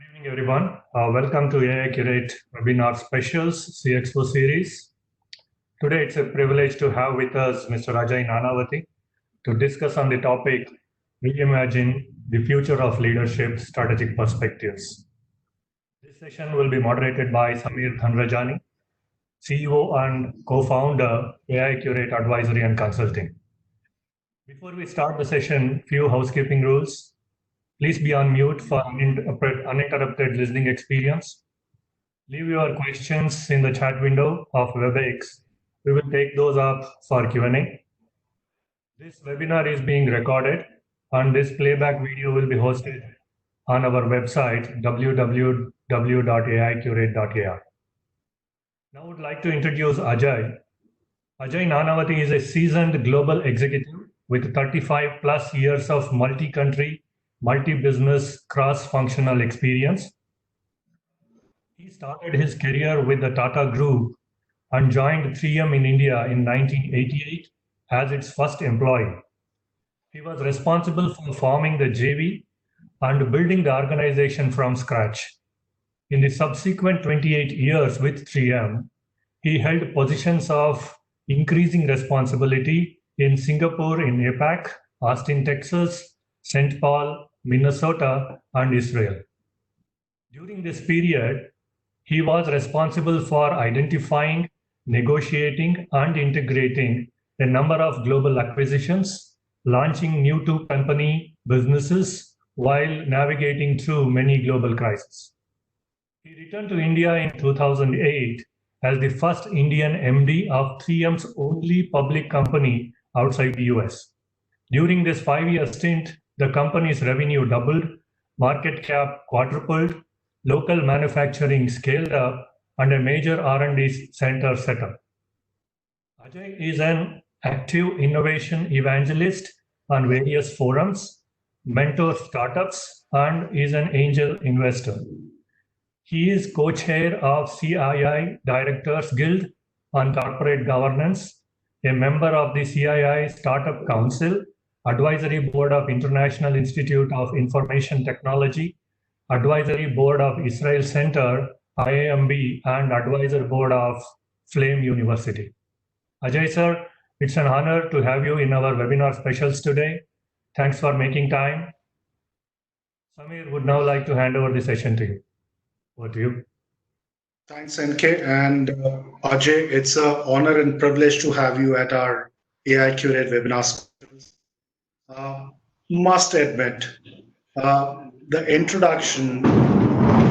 Evening, everyone. Welcome to AI Curate Webinar Specials CXO series. Today, it's a privilege to have with us Mr. Ajay Nanavati to discuss on the topic Reimagine the Future of Leadership Strategic Perspectives. This session will be moderated by Samir Dhanrajani, CEO and co-founder AI Curate Advisory and Consulting. Before we start the session, few housekeeping rules. Please be on mute for uninterrupted listening experience. Leave your questions in the chat window of WebEx. We will take those up for Q&A. This webinar is being recorded and this playback video will be hosted on our website, www.aicurate.ai. Now I would like to introduce Ajay. Ajay Nanavati is a seasoned global executive with 35 plus years of multi-country, multi-business, cross-functional experience. He started his career with the Tata Group and joined 3M in India in 1988 as its first employee. He was responsible for forming the JV and building the organization from scratch. In the subsequent 28 years with 3M, he held positions of increasing responsibility in Singapore in APAC, Austin, Texas, St. Paul, Minnesota, and Israel. During this period, he was responsible for identifying, negotiating, and integrating a number of global acquisitions, launching new to company businesses while navigating through many global crises. He returned to India in 2008 as the first Indian MD of 3M's only public company outside the US. During this 5-year stint, the company's revenue doubled, market cap quadrupled, local manufacturing scaled up, and a major R&D center set up. Ajay is an active innovation evangelist on various forums, mentors startups, and is an angel investor. He is co-chair of CII Directors Guild on Corporate Governance, a member of the CII Startup Council, Advisory Board of International Institute of Information Technology, Advisory Board of Israel Center, IAMB, and Advisor Board of Flame University. Ajay sir, it's an honor to have you in our webinar specials today. Thanks for making time. Samir would now like to hand over the session to you. Over to you. Thanks, NK. And Ajay, it's an honor and privilege to have you at our AI Curate webinar specials. Must admit, the introduction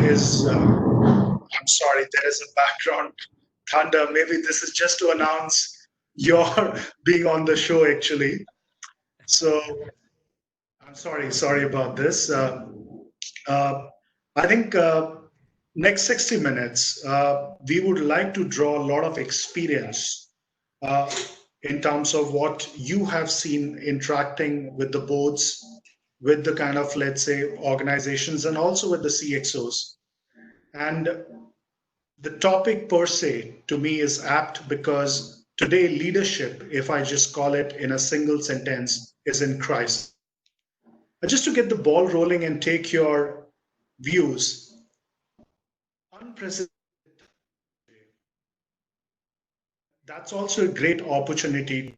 is, I'm sorry, there is a background thunder. Maybe this is just to announce your being on the show, actually. So I'm sorry about this. I think next 60 minutes, we would like to draw a lot of experience in terms of what you have seen interacting with the boards, with the kind of, let's say, organizations, and also with the CXOs. And the topic per se, to me, is apt because today leadership, if I just call it in a single sentence, is in crisis. But just to get the ball rolling and take your views, unprecedented. That's also a great opportunity,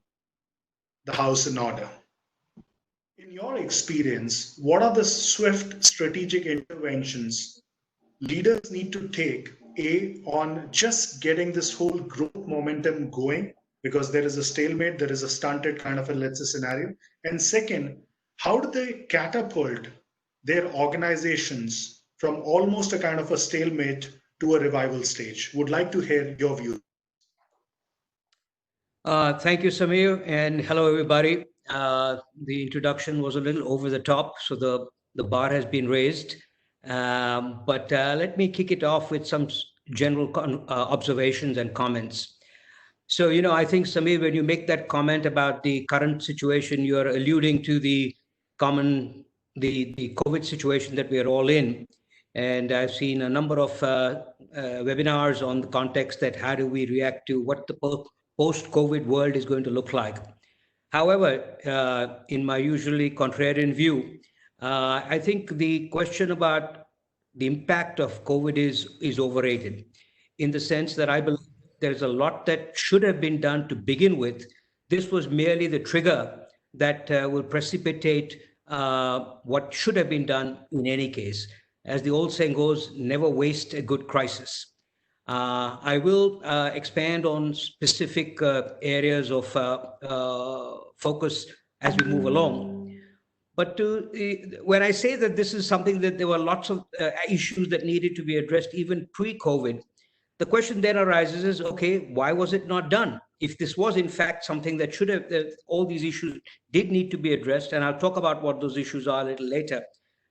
the house in order. In your experience, what are the swift strategic interventions leaders need to take, A, on just getting this whole growth momentum going, because there is a stalemate, there is a stunted kind of a, let's say, scenario. And second, how do they catapult their organizations from almost a kind of a stalemate to a revival stage? Would like to hear your view. Thank you, Samir, and hello, everybody. The introduction was a little over the top, so the bar has been raised. But let me kick it off with some general observations and comments. So, I think, Samir, when you make that comment about the current situation, you're alluding to the COVID situation that we are all in. And I've seen a number of webinars on the context that how do we react to what the post-COVID world is going to look like. However, in my usually contrarian view, I think the question about the impact of COVID is overrated, in the sense that I believe there's a lot that should have been done to begin with. This was merely the trigger that will precipitate what should have been done in any case. As the old saying goes, never waste a good crisis. I will expand on specific areas of focus as we move along. But when I say that this is something that there were lots of issues that needed to be addressed even pre-COVID, the question then arises is, okay, why was it not done? If this was in fact something that should have, all these issues did need to be addressed, and I'll talk about what those issues are a little later.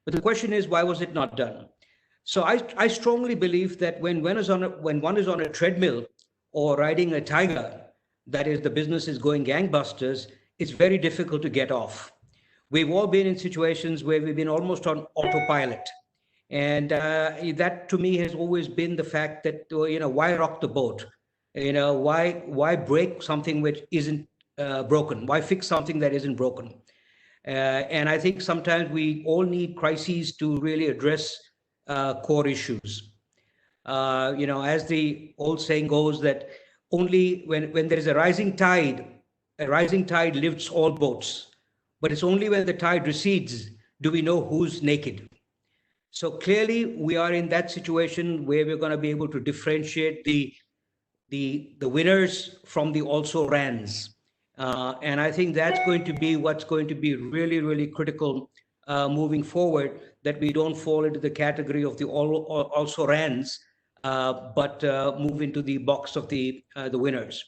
But the question is, why was it not done? So I strongly believe that when one is on a treadmill or riding a tiger, that is, the business is going gangbusters, it's very difficult to get off. We've all been in situations where we've been almost on autopilot. And that to me has always been the fact that, why rock the boat? Why break something which isn't broken? Why fix something that isn't broken? And I think sometimes we all need crises to really address core issues. As the old saying goes, that only when there is a rising tide lifts all boats. But it's only when the tide recedes do we know who's naked. So clearly we are in that situation where we're going to be able to differentiate the winners from the also rans. And I think that's going to be what's going to be really, really critical moving forward, that we don't fall into the category of the also rans, but move into the box of the winners.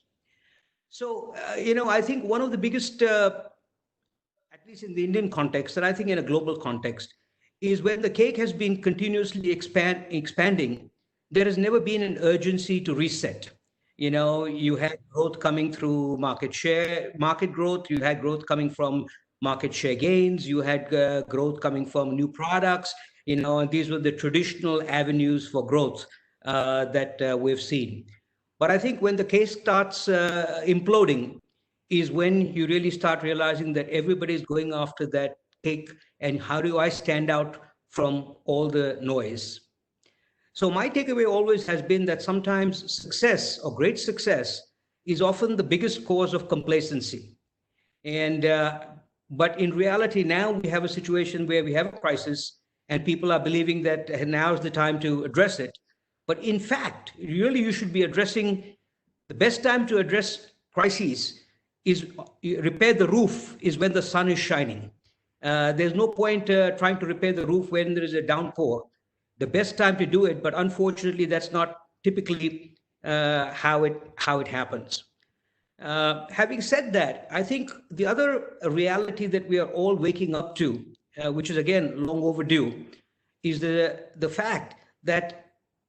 So, I think one of the biggest, at least in the Indian context, and I think in a global context, is when the cake has been continuously expanding, there has never been an urgency to reset. You had growth coming through market growth, you had growth coming from market share gains, you had growth coming from new products, and these were the traditional avenues for growth that we've seen. But I think when the case starts imploding is when you really start realizing that everybody's going after that cake, and how do I stand out from all the noise? So my takeaway always has been that sometimes success or great success is often the biggest cause of complacency. And but in reality, now we have a situation where we have a crisis and people are believing that now is the time to address it. But in fact, really you should be addressing, the best time to address crises is repair the roof is when the sun is shining. There's no point trying to repair the roof when there is a downpour. The best time to do it, but unfortunately that's not typically how it happens. Having said that, I think the other reality that we are all waking up to, which is again long overdue, is the fact that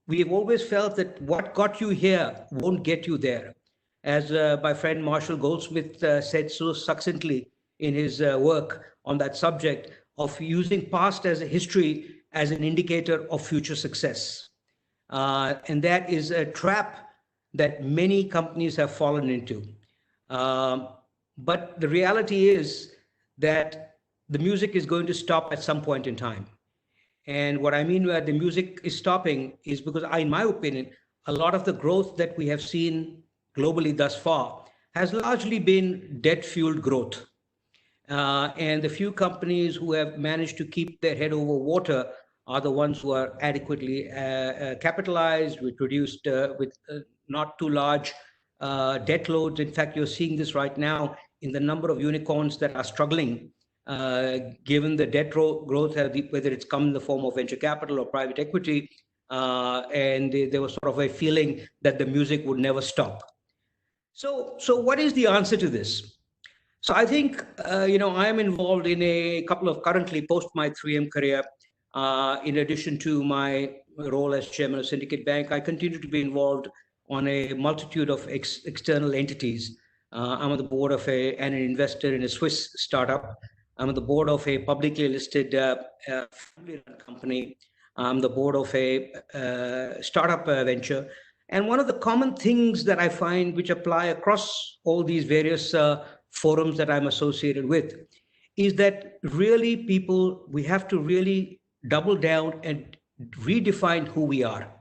we have always felt that what got you here won't get you there. As my friend Marshall Goldsmith said so succinctly in his work on that subject, of using past as a history as an indicator of future success. And that is a trap that many companies have fallen into. But the reality is that the music is going to stop at some point in time. And what I mean by the music is stopping is because, in my opinion, a lot of the growth that we have seen globally thus far has largely been debt-fueled growth. And the few companies who have managed to keep their head over water are the ones who are adequately capitalized, reduced with not too large debt loads. In fact, you're seeing this right now in the number of unicorns that are struggling, given the debt growth, whether it's come in the form of venture capital or private equity. And there was sort of a feeling that the music would never stop. So what is the answer to this? So I think, I am involved in a couple of, currently post my 3M career, in addition to my role as chairman of Syndicate Bank, I continue to be involved on a multitude of external entities. I'm on the board of and an investor in a Swiss startup. I'm on the board of a publicly listed family run company. I'm the board of a startup venture. And one of the common things that I find which apply across all these various forums that I'm associated with is that really we have to really double down and redefine who we are.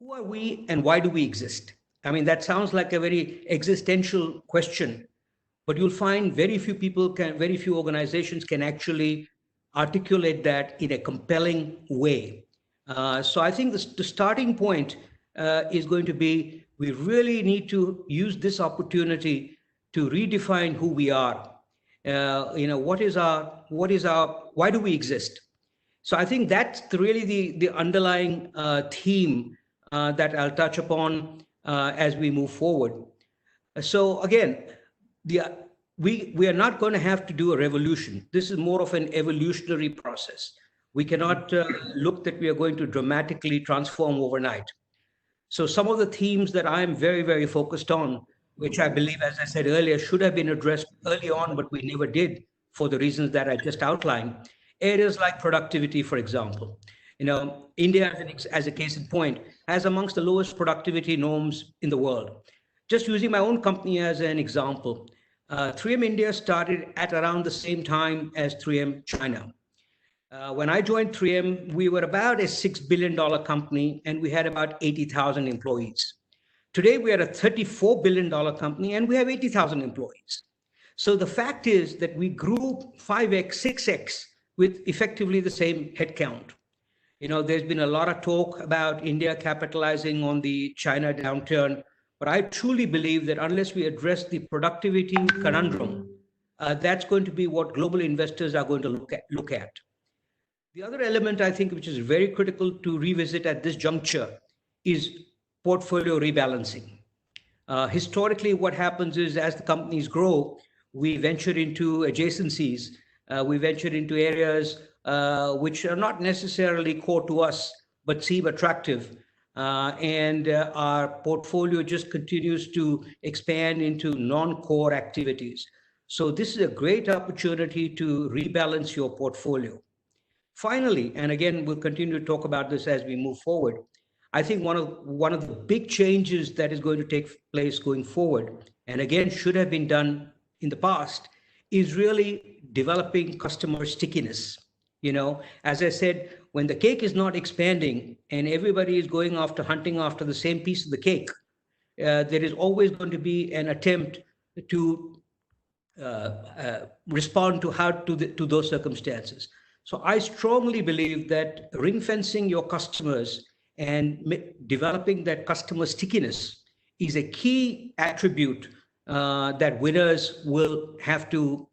Who are we and why do we exist? I mean, that sounds like a very existential question, but you'll find very few people can, very few organizations can actually articulate that in a compelling way. So I think the starting point is going to be we really need to use this opportunity to redefine who we are. What is our, why do we exist? So I think that's really the underlying theme that I'll touch upon as we move forward. So again, we are not going to have to do a revolution. This is more of an evolutionary process. We cannot look that we are going to dramatically transform overnight. So some of the themes that I'm very, very focused on, which I believe, as I said earlier, should have been addressed early on, but we never did for the reasons that I just outlined. Areas like productivity, for example. India, as a case in point, has amongst the lowest productivity norms in the world. Just using my own company as an example, 3M India started at around the same time as 3M China. When I joined 3M, we were about a $6 billion company and we had about 80,000 employees. Today, we are a $34 billion company and we have 80,000 employees. So the fact is that we grew 5x, 6x with effectively the same headcount. There's been a lot of talk about India capitalizing on the China downturn, but I truly believe that unless we address the productivity conundrum, that's going to be what global investors are going to look at. The other element, I think, which is very critical to revisit at this juncture is portfolio rebalancing. Historically, what happens is as the companies grow, we venture into adjacencies, we venture into areas which are not necessarily core to us, but seem attractive. And our portfolio just continues to expand into non-core activities. So this is a great opportunity to rebalance your portfolio. Finally, and again, we'll continue to talk about this as we move forward, I think one of the big changes that is going to take place going forward, and again, should have been done in the past, is really developing customer stickiness. As I said, when the cake is not expanding and everybody is going after hunting after the same piece of the cake, there is always going to be an attempt to respond to those circumstances. So I strongly believe that ring fencing your customers and developing that customer stickiness is a key attribute that winners will have to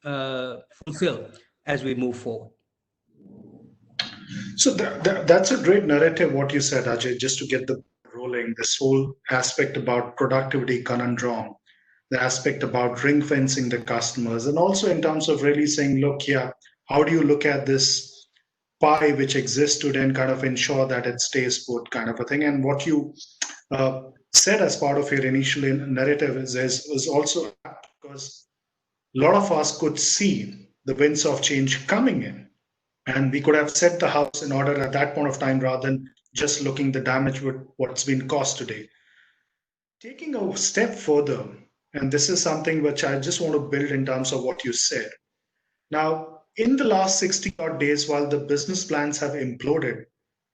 fulfill as we move forward. So that's a great narrative, what you said, Ajay, just to get the rolling, this whole aspect about productivity conundrum, the aspect about ring fencing the customers, and also in terms of really saying, look, yeah, how do you look at this pie which exists today and kind of ensure that it stays put kind of a thing. And what you said as part of your initial narrative is also because a lot of us could see the winds of change coming in. And we could have set the house in order at that point of time rather than just looking the damage with what's been caused today. Taking a step further, and this is something which I just want to build in terms of what you said. Now, in the last 60 odd days, while the business plans have imploded,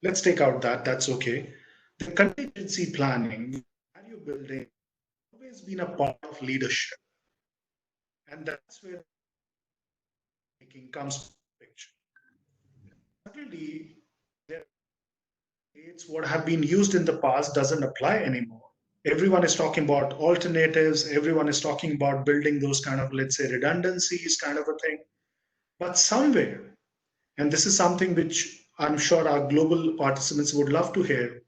let's take out that's okay. The contingency planning, value building, has always been a part of leadership. And that's where making comes to the picture. Suddenly, it's what have been used in the past doesn't apply anymore. Everyone is talking about alternatives. Everyone is talking about building those kind of, let's say, redundancies kind of a thing. But somewhere, and this is something which I'm sure our global participants would love to hear,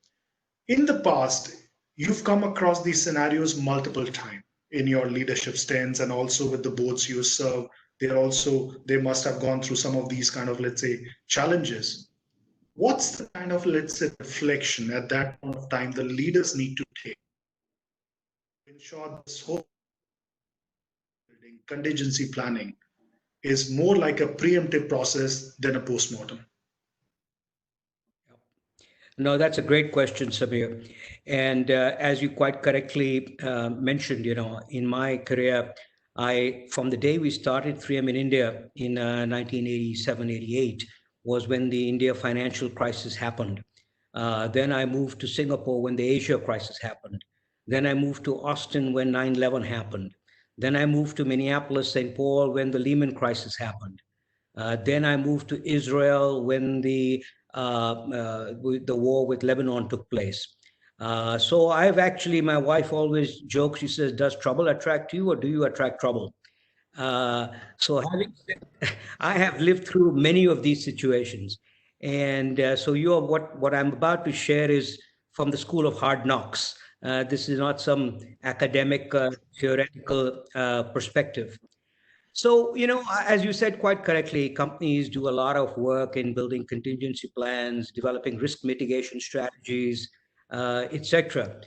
in the past, you've come across these scenarios multiple times in your leadership stance and also with the boards you serve. They must have gone through some of these kind of, let's say, challenges. What's the kind of, let's say, reflection at that point of time the leaders need to take to ensure this whole contingency planning is more like a preemptive process than a postmortem? No, that's a great question, Samir. And as you quite correctly mentioned, in my career, from the day we started 3M in India in 1987, 88, was when the India financial crisis happened. Then I moved to Singapore when the Asia crisis happened. Then I moved to Austin when 9/11 happened. Then I moved to Minneapolis, St. Paul when the Lehman crisis happened. Then I moved to Israel when the war with Lebanon took place. So I've actually, my wife always jokes, she says, does trouble attract you or do you attract trouble? So having said, I have lived through many of these situations. And so what I'm about to share is from the school of hard knocks. This is not some academic, theoretical perspective. So, as you said quite correctly, companies do a lot of work in building contingency plans, developing risk mitigation strategies, etc.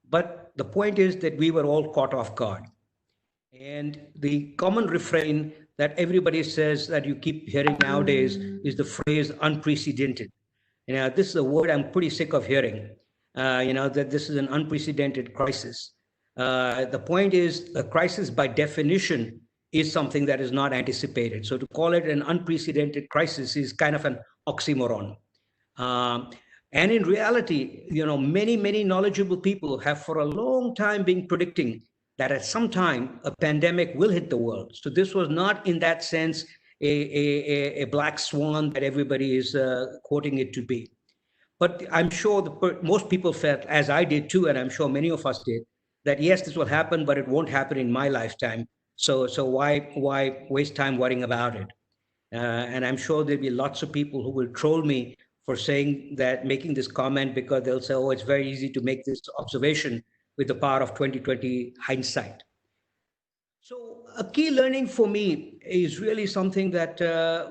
But the point is that we were all caught off guard. And the common refrain that everybody says that you keep hearing nowadays is the phrase unprecedented. This is a word I'm pretty sick of hearing, that this is an unprecedented crisis. The point is, a crisis by definition is something that is not anticipated. So to call it an unprecedented crisis is kind of an oxymoron. And in reality, many, many knowledgeable people have for a long time been predicting that at some time a pandemic will hit the world. So this was not in that sense a black swan that everybody is quoting it to be. But I'm sure most people felt, as I did too, and I'm sure many of us did, that yes, this will happen, but it won't happen in my lifetime. So why waste time worrying about it? And I'm sure there'll be lots of people who will troll me for saying that, making this comment, because they'll say, oh, it's very easy to make this observation with the power of 2020 hindsight. So a key learning for me is really something that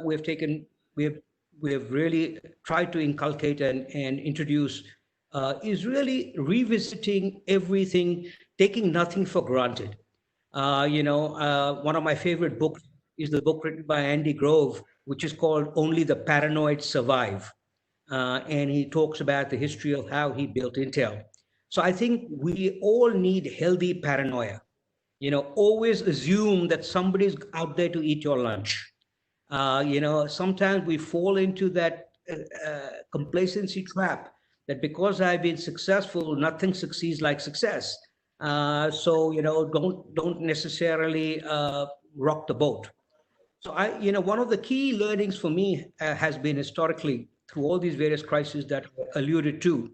we have really tried to inculcate and introduce, is really revisiting everything, taking nothing for granted. One of my favorite books is the book written by Andy Grove, which is called Only the Paranoid Survive. And he talks about the history of how he built Intel. So I think we all need healthy paranoia. Always assume that somebody's out there to eat your lunch. Sometimes we fall into that complacency trap that because I've been successful, nothing succeeds like success. So don't necessarily rock the boat. So one of the key learnings for me has been historically through all these various crises that I alluded to,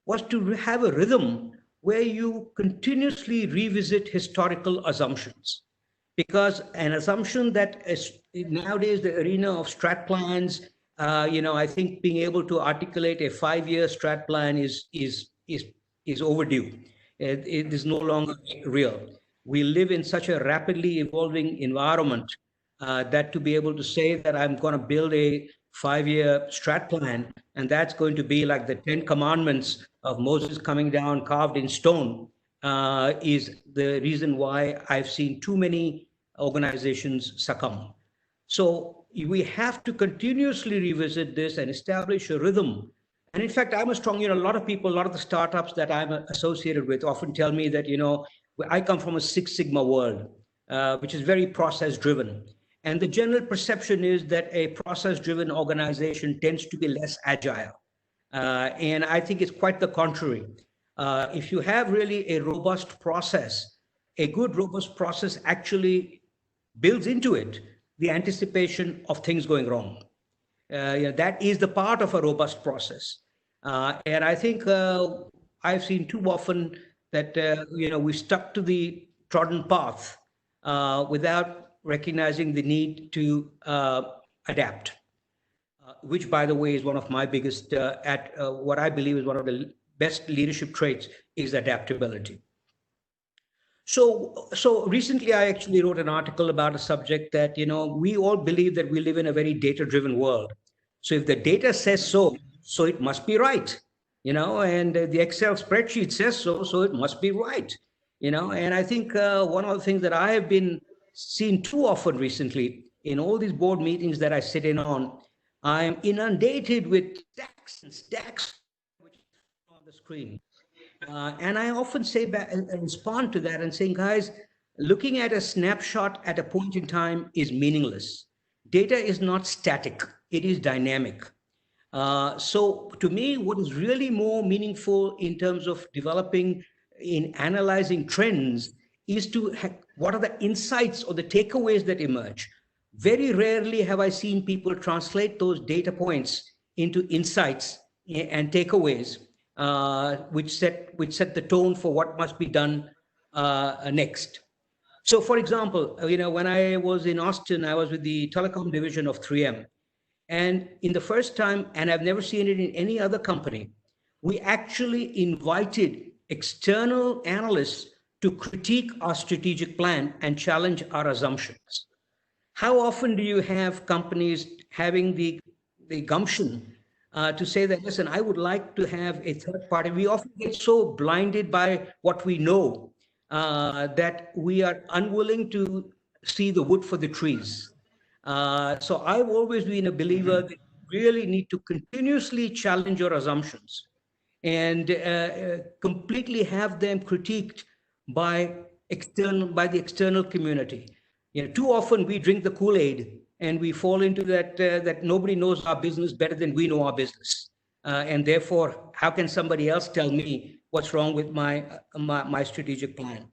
was to have a rhythm where you continuously revisit historical assumptions. Because an assumption that is nowadays the arena of strat plans, I think being able to articulate a 5-year strat plan is overdue. It is no longer real. We live in such a rapidly evolving environment that to be able to say that I'm going to build a 5-year strat plan, and that's going to be like the 10 commandments of Moses coming down carved in stone, is the reason why I've seen too many organizations succumb. So we have to continuously revisit this and establish a rhythm. And in fact, I'm a strong, a lot of people, a lot of the startups that I'm associated with often tell me that, I come from a Six Sigma world, which is very process driven. And the general perception is that a process-driven organization tends to be less agile. And I think it's quite the contrary. If you have really a robust process, a good robust process actually builds into it the anticipation of things going wrong. That is the part of a robust process. And I think I've seen too often that, we stuck to the trodden path without recognizing the need to adapt, which, by the way, is one of my biggest, what I believe is one of the best leadership traits, is adaptability. So recently I actually wrote an article about a subject that, we all believe that we live in a very data-driven world. So if the data says so it must be right, and the Excel spreadsheet says so it must be right, and I think one of the things that I have been seen too often recently in all these board meetings that I sit in on, I am inundated with stacks and stacks which are on the screen. And I often say back and respond to that and saying, guys, looking at a snapshot at a point in time is meaningless. data is not static, it is dynamic. So to me, what is really more meaningful in terms of developing, in analyzing trends, is to what are the insights or the takeaways that emerge. Very rarely have I seen people translate those data points into insights and takeaways, which set the tone for what must be done next. So, for example, when I was in Austin, I was with the telecom division of 3M. And in the first time, and I've never seen it in any other company, we actually invited external analysts to critique our strategic plan and challenge our assumptions. How often do you have companies having the gumption to say that, listen, I would like to have a third party? We often get so blinded by what we know that we are unwilling to see the wood for the trees. So I've always been a believer that you really need to continuously challenge your assumptions and completely have them critiqued by the external community. Too often we drink the Kool-Aid and we fall into that nobody knows our business better than we know our business, and therefore, how can somebody else tell me what's wrong with my strategic plan?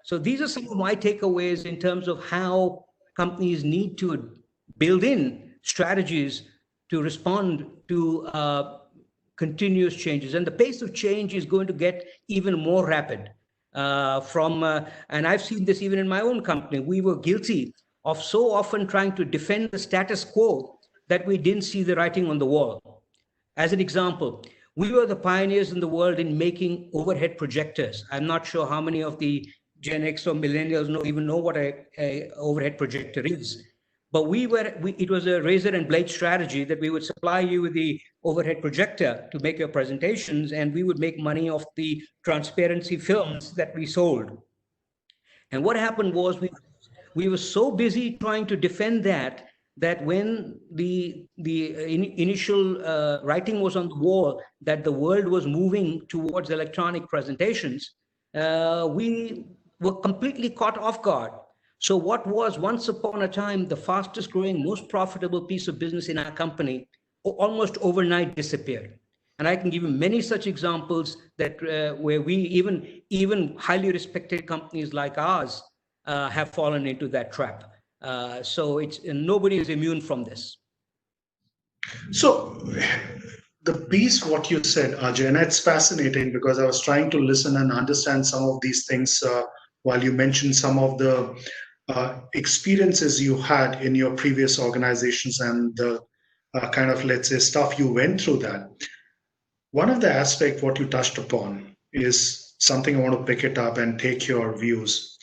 So these are some of my takeaways in terms of how companies need to build in strategies to respond to continuous changes. And the pace of change is going to get even more rapid. And I've seen this even in my own company. We were guilty of so often trying to defend the status quo that we didn't see the writing on the wall. As an example, we were the pioneers in the world in making overhead projectors. I'm not sure how many of the Gen X or millennials even know what a overhead projector is. But it was a razor and blade strategy that we would supply you with the overhead projector to make your presentations, and we would make money off the transparency films that we sold. And what happened was we were so busy trying to defend that when the initial writing was on the wall that the world was moving towards electronic presentations, we were completely caught off guard. So what was once upon a time the fastest growing, most profitable piece of business in our company almost overnight disappeared. And I can give you many such examples that where we even highly respected companies like ours have fallen into that trap. So nobody is immune from this. So the piece what you said, Ajay, and it's fascinating because I was trying to listen and understand some of these things while you mentioned some of the experiences you had in your previous organizations and the kind of, let's say, stuff you went through that. One of the aspects what you touched upon is something I want to pick it up and take your views,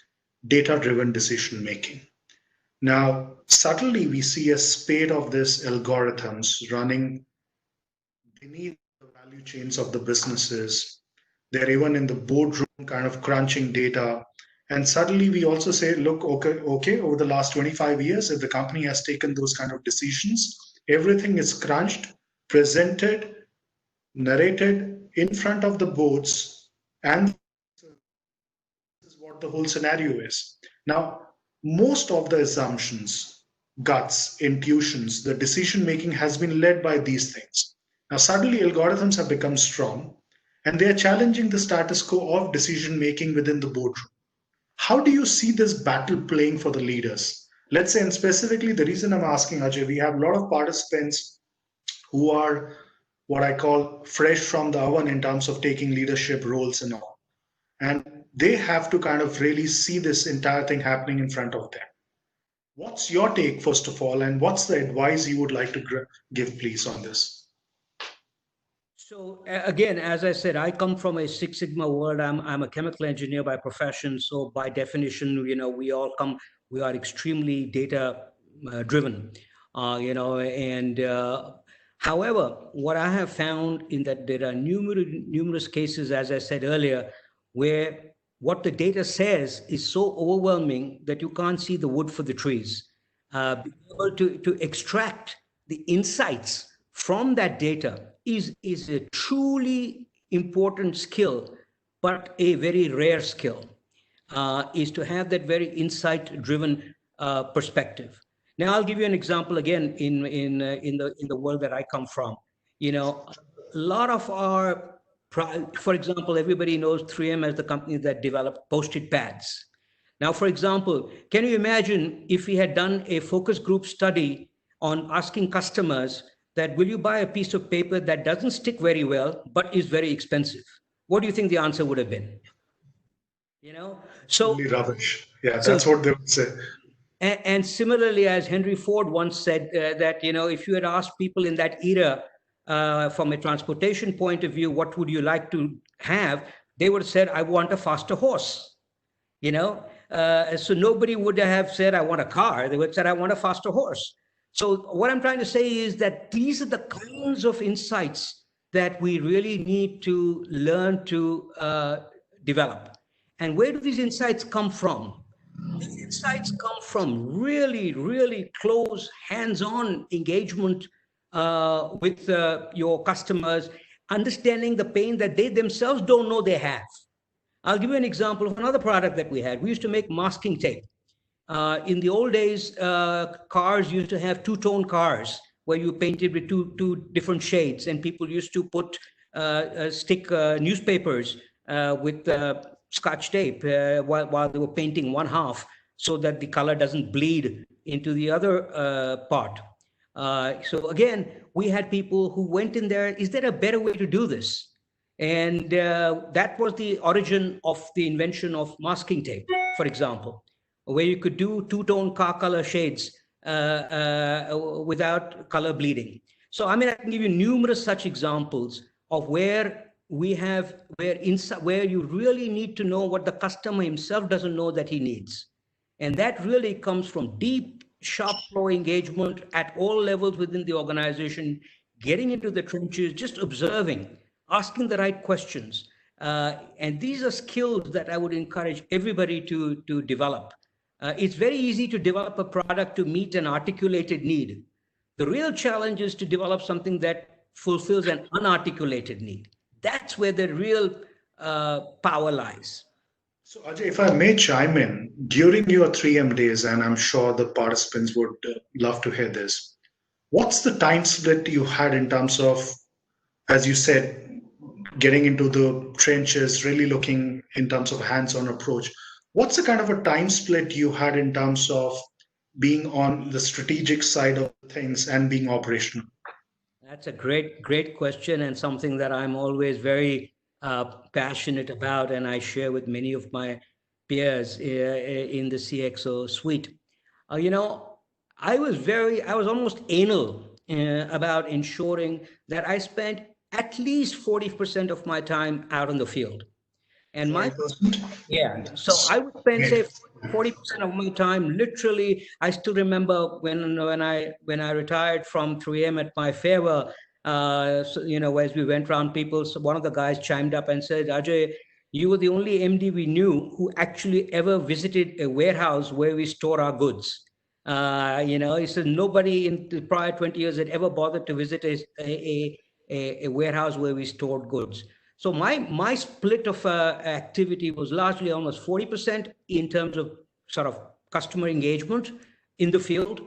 data-driven decision making. Now, subtly, we see a spate of these algorithms running beneath the value chains of the businesses. They're even in the boardroom kind of crunching data. And suddenly we also say, look, okay, over the last 25 years, if the company has taken those kind of decisions, everything is crunched, presented, narrated in front of the boards, and this is what the whole scenario is. Now, most of the assumptions, guts, intuitions, the decision making has been led by these things. Now, suddenly algorithms have become strong and they are challenging the status quo of decision making within the boardroom. How do you see this battle playing for the leaders? Let's say, and specifically the reason I'm asking, Ajay, we have a lot of participants who are what I call fresh from the oven in terms of taking leadership roles and all. And they have to kind of really see this entire thing happening in front of them. What's your take, first of all, and what's the advice you would like to give, please, on this? So again, as I said, I come from a Six Sigma world. I'm a chemical engineer by profession. So by definition, we are extremely data driven, and however, what I have found in that there are numerous cases, as I said earlier, where what the data says is so overwhelming that you can't see the wood for the trees. Being able to extract the insights from that data is a truly important skill, but a very rare skill, is to have that very insight-driven perspective. Now I'll give you an example again in the world that I come from. A lot of our, for example, everybody knows 3M as the company that developed post-it pads. Now, for example, can you imagine if we had done a focus group study on asking customers that will you buy a piece of paper that doesn't stick very well but is very expensive? What do you think the answer would have been? So Only rubbish. Yeah, so that's what they would say. and similarly, as Henry Ford once said, that if you had asked people in that era, from a transportation point of view, what would you like to have, they would have said, I want a faster horse. So nobody would have said, I want a car. They would have said, I want a faster horse. So what I'm trying to say is that these are the kinds of insights that we really need to learn to develop. And where do these insights come from? These insights come from really, really close, hands-on engagement with your customers, understanding the pain that they themselves don't know they have. I'll give you an example of another product that we had. We used to make masking tape. In the old days, cars used to have two-tone cars where you painted with two different shades, and people used to stick newspapers with Scotch tape while they were painting one half so that the color doesn't bleed into the other part. So again, we had people who went in there, is there a better way to do this? And that was the origin of the invention of masking tape, for example, where you could do two-tone car color shades without color bleeding. So, I can give you numerous such examples of where you really need to know what the customer himself doesn't know that he needs. And that really comes from deep, sharp flow engagement at all levels within the organization, getting into the trenches, just observing, asking the right questions. And these are skills that I would encourage everybody to develop. It's very easy to develop a product to meet an articulated need. The real challenge is to develop something that fulfills an unarticulated need. That's where the real power lies. So, Ajay, if I may chime in, during your 3M days, and I'm sure the participants would love to hear this, what's the time split you had in terms of, as you said, getting into the trenches, really looking in terms of hands-on approach? What's the kind of a time split you had in terms of being on the strategic side of things and being operational? That's a great question, and something that I'm always very passionate about, and I share with many of my peers in the CXO suite. I was almost anal about ensuring that I spent at least 40% of my time out in the field. And so I would spend, say, 40% of my time, literally. I still remember when I retired from 3M at my farewell, as we went around people, so one of the guys chimed up and said, Ajay, you were the only MD we knew who actually ever visited a warehouse where we store our goods. He said nobody in the prior 20 years had ever bothered to visit a warehouse where we stored goods. So my split of activity was largely almost 40% in terms of sort of customer engagement in the field,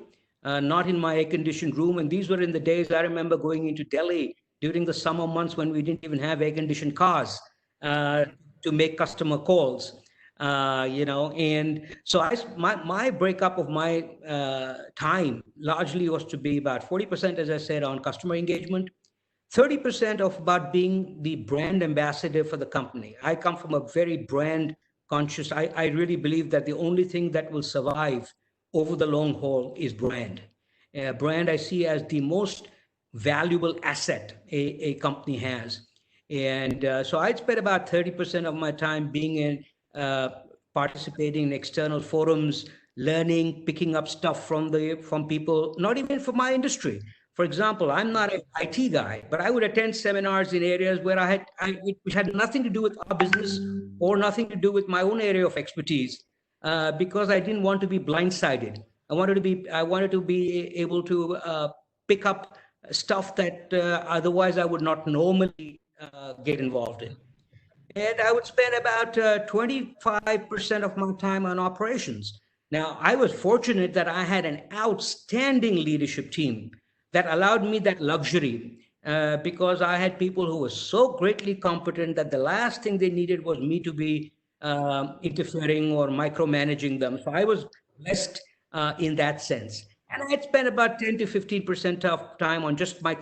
not in my air-conditioned room. And these were in the days I remember going into Delhi during the summer months when we didn't even have air-conditioned cars to make customer calls. And so my breakup of my time largely was to be about 40%, as I said, on customer engagement, 30% of about being the brand ambassador for the company. I come from a very brand conscious. I really believe that the only thing that will survive over the long haul is brand. Brand I see as the most valuable asset a company has. And so I'd spend about 30% of my time being in participating in external forums, learning, picking up stuff from people, not even from my industry. For example, I'm not an IT guy, but I would attend seminars in areas where which had nothing to do with our business or nothing to do with my own area of expertise, because I didn't want to be blindsided. I wanted to be able to pick up stuff that otherwise I would not normally get involved in. And I would spend about 25% of my time on operations. Now, I was fortunate that I had an outstanding leadership team that allowed me that luxury because I had people who were so greatly competent that the last thing they needed was me to be interfering or micromanaging them. So I was blessed in that sense. And I had spent about 10 to 15% of time on just my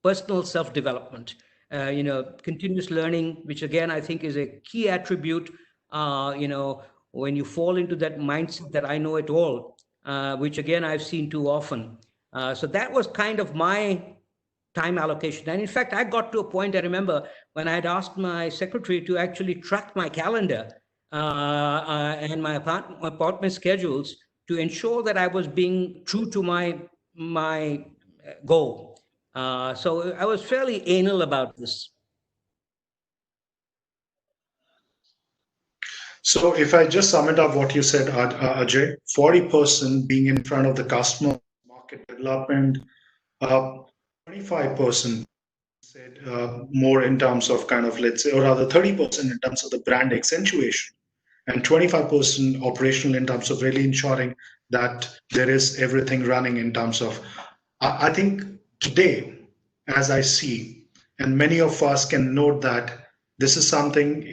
personal self development, continuous learning, which again I think is a key attribute. When you fall into that mindset that I know it all, which again I've seen too often. So that was kind of my time allocation. And in fact, I got to a point, I remember when I had asked my secretary to actually track my calendar and my appointment schedules to ensure that I was being true to my goal. So I was fairly anal about this. So if I just sum it up what you said, Ajay, 40% being in front of the customer, market development, 25% said more in terms of kind of, let's say, or rather 30% in terms of the brand accentuation, and 25% operational in terms of really ensuring that there is everything running in terms of, I think today, as I see, and many of us can note that this is something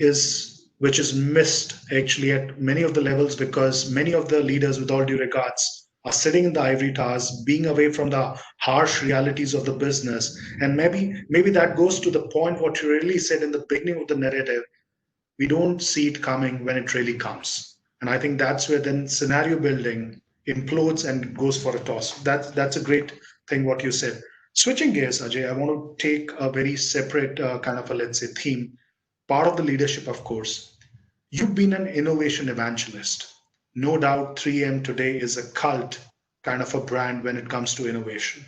which is missed actually at many of the levels, because many of the leaders, with all due regards, are sitting in the ivory towers, being away from the harsh realities of the business. And maybe that goes to the point what you really said in the beginning of the narrative. We don't see it coming when it really comes. And I think that's where then scenario building implodes and goes for a toss. That's a great thing what you said. Switching gears, Ajay, I want to take a very separate kind of a, let's say, theme. Part of the leadership, of course. You've been an innovation evangelist. No doubt 3M today is a cult kind of a brand when it comes to innovation.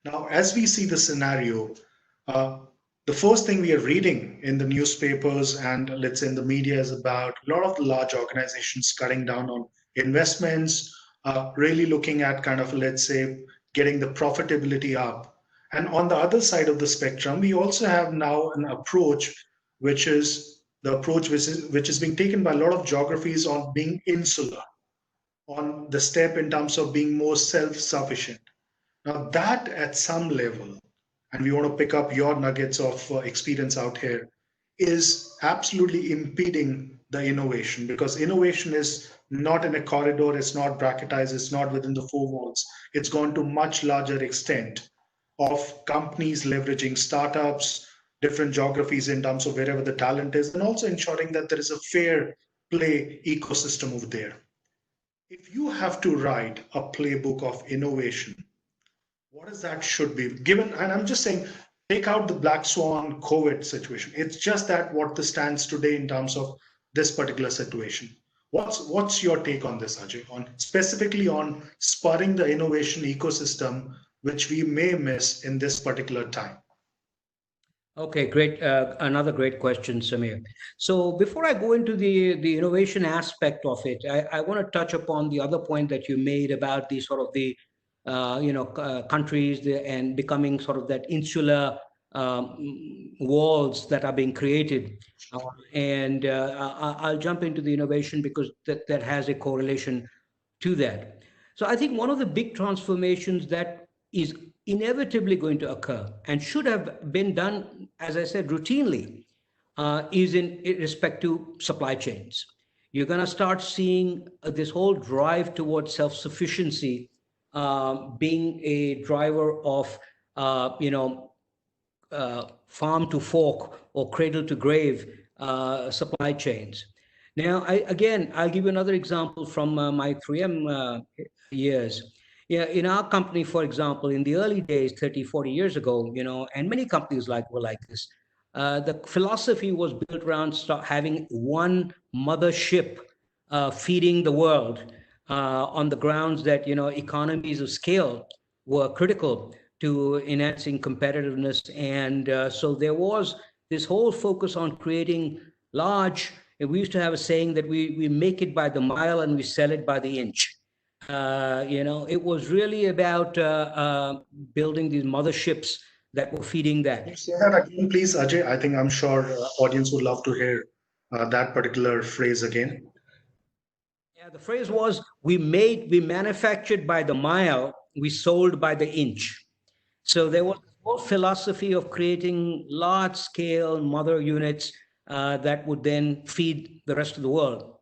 Now, as we see the scenario, the first thing we are reading in the newspapers and let's say in the media is about a lot of the large organizations cutting down on investments, really looking at kind of, let's say, getting the profitability up. And on the other side of the spectrum, we also have now an approach, which is the approach which is being taken by a lot of geographies on being insular, on the step in terms of being more self-sufficient. Now that at some level, and we want to pick up your nuggets of experience out here, is absolutely impeding the innovation, because innovation is not in a corridor, it's not bracketized, it's not within the four walls. It's gone to much larger extent of companies leveraging startups, different geographies in terms of wherever the talent is, and also ensuring that there is a fair play ecosystem over there. If you have to write a playbook of innovation, what is that should be given? And I'm just saying, take out the black swan COVID situation. It's just that what the stands today in terms of this particular situation. What's your take on this, Ajay, on specifically on spurring the innovation ecosystem, which we may miss in this particular time? Okay, great. Another great question, Samir. So before I go into the innovation aspect of it, I want to touch upon the other point that you made about the sort of the countries and becoming sort of that insular walls that are being created. And I'll jump into the innovation because that has a correlation to that. So I think one of the big transformations that is inevitably going to occur and should have been done, as I said, routinely, is in respect to supply chains. You're going to start seeing this whole drive towards self-sufficiency being a driver of, farm to fork or cradle to grave supply chains. Now, I'll give you another example from my 3M years. Yeah, in our company, for example, in the early days, 30, 40 years ago, and many companies were like this, the philosophy was built around having one mothership feeding the world on the grounds that, economies of scale were critical to enhancing competitiveness. And so there was this whole focus on creating large, we used to have a saying that we make it by the mile and we sell it by the inch. It was really about building these motherships that were feeding that. Can you say that again, please, Ajay? I think I'm sure audience would love to hear that particular phrase again. Yeah, the phrase was, we manufactured by the mile, we sold by the inch. So there was a whole philosophy of creating large scale mother units that would then feed the rest of the world.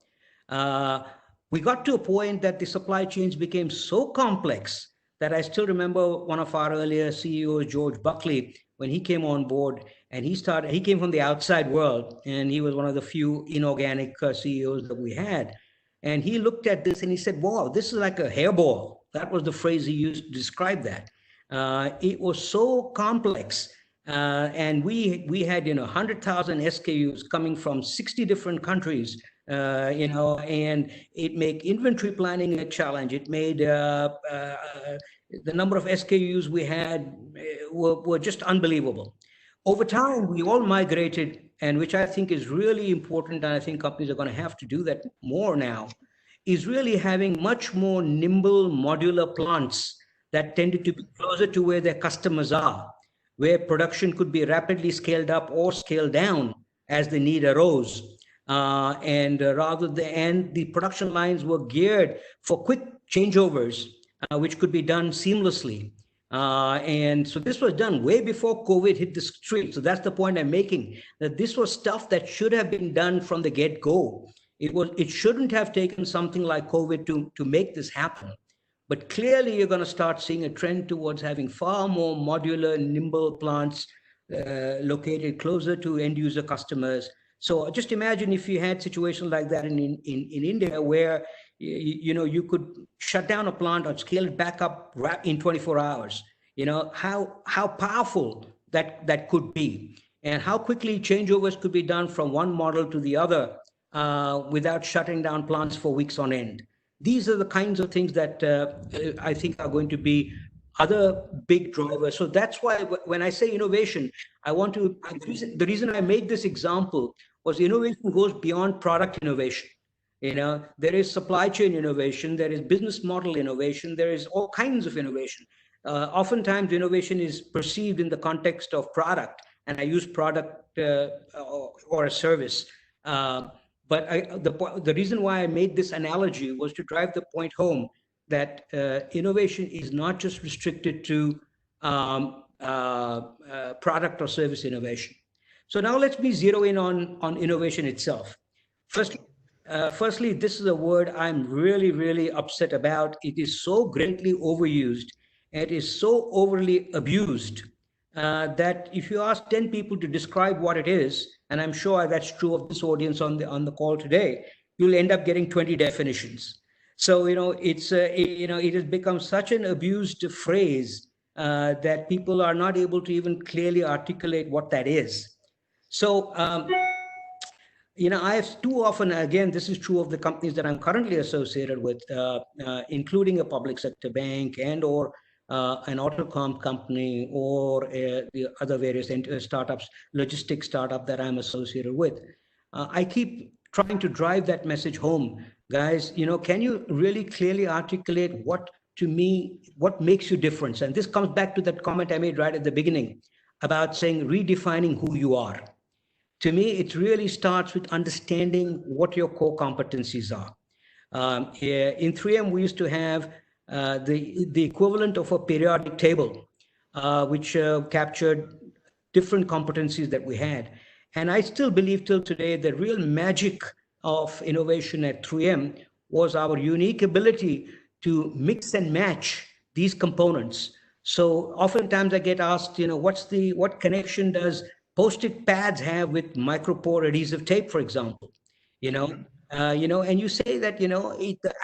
Uh, we got to a point that the supply chains became so complex that I still remember one of our earlier CEOs, George Buckley, when he came on board and he came from the outside world and he was one of the few inorganic CEOs that we had. And he looked at this and he said, wow, this is like a hairball. That was the phrase he used to describe that. It was so complex. And we had 100,000 SKUs coming from 60 different countries, and it made inventory planning a challenge. It made the number of SKUs we had were just unbelievable. Over time, we all migrated, and which I think is really important, and I think companies are going to have to do that more now, is really having much more nimble modular plants that tended to be closer to where their customers are, where production could be rapidly scaled up or scaled down as the need arose. And the production lines were geared for quick changeovers, which could be done seamlessly. And so this was done way before COVID hit the street. So that's the point I'm making, that this was stuff that should have been done from the get-go. It shouldn't have taken something like COVID to make this happen. But clearly, you're going to start seeing a trend towards having far more modular, nimble plants located closer to end user customers. So just imagine if you had situations like that in India, where you could shut down a plant or scale it back up in 24 hours. How powerful that could be, and how quickly changeovers could be done from one model to the other without shutting down plants for weeks on end. These are the kinds of things that I think are going to be other big drivers. So that's why when I say innovation, the reason I made this example was innovation goes beyond product innovation. There is supply chain innovation, there is business model innovation, there is all kinds of innovation. Oftentimes innovation is perceived in the context of product, and I use product or a service. But the reason why I made this analogy was to drive the point home that innovation is not just restricted to product or service innovation. So now let me zero in on innovation itself. Firstly, this is a word I'm really, really upset about. It is so greatly overused. It is so overly abused that if you ask 10 people to describe what it is, and I'm sure that's true of this audience on the call today, you'll end up getting 20 definitions. So it has become such an abused phrase that people are not able to even clearly articulate what that is. So I have too often, again, this is true of the companies that I'm currently associated with, including a public sector bank and or an autocom company or the other various startups, logistics startup that I'm associated with. I keep trying to drive that message home. Guys, can you really clearly articulate what makes you different? And this comes back to that comment I made right at the beginning about saying redefining who you are. To me, it really starts with understanding what your core competencies are. In 3M, we used to have the equivalent of a periodic table, which captured different competencies that we had. And I still believe till today, the real magic of innovation at 3M was our unique ability to mix and match these components. So oftentimes I get asked, what connection does Post-it pads have with micropore adhesive tape, for example? And you say that,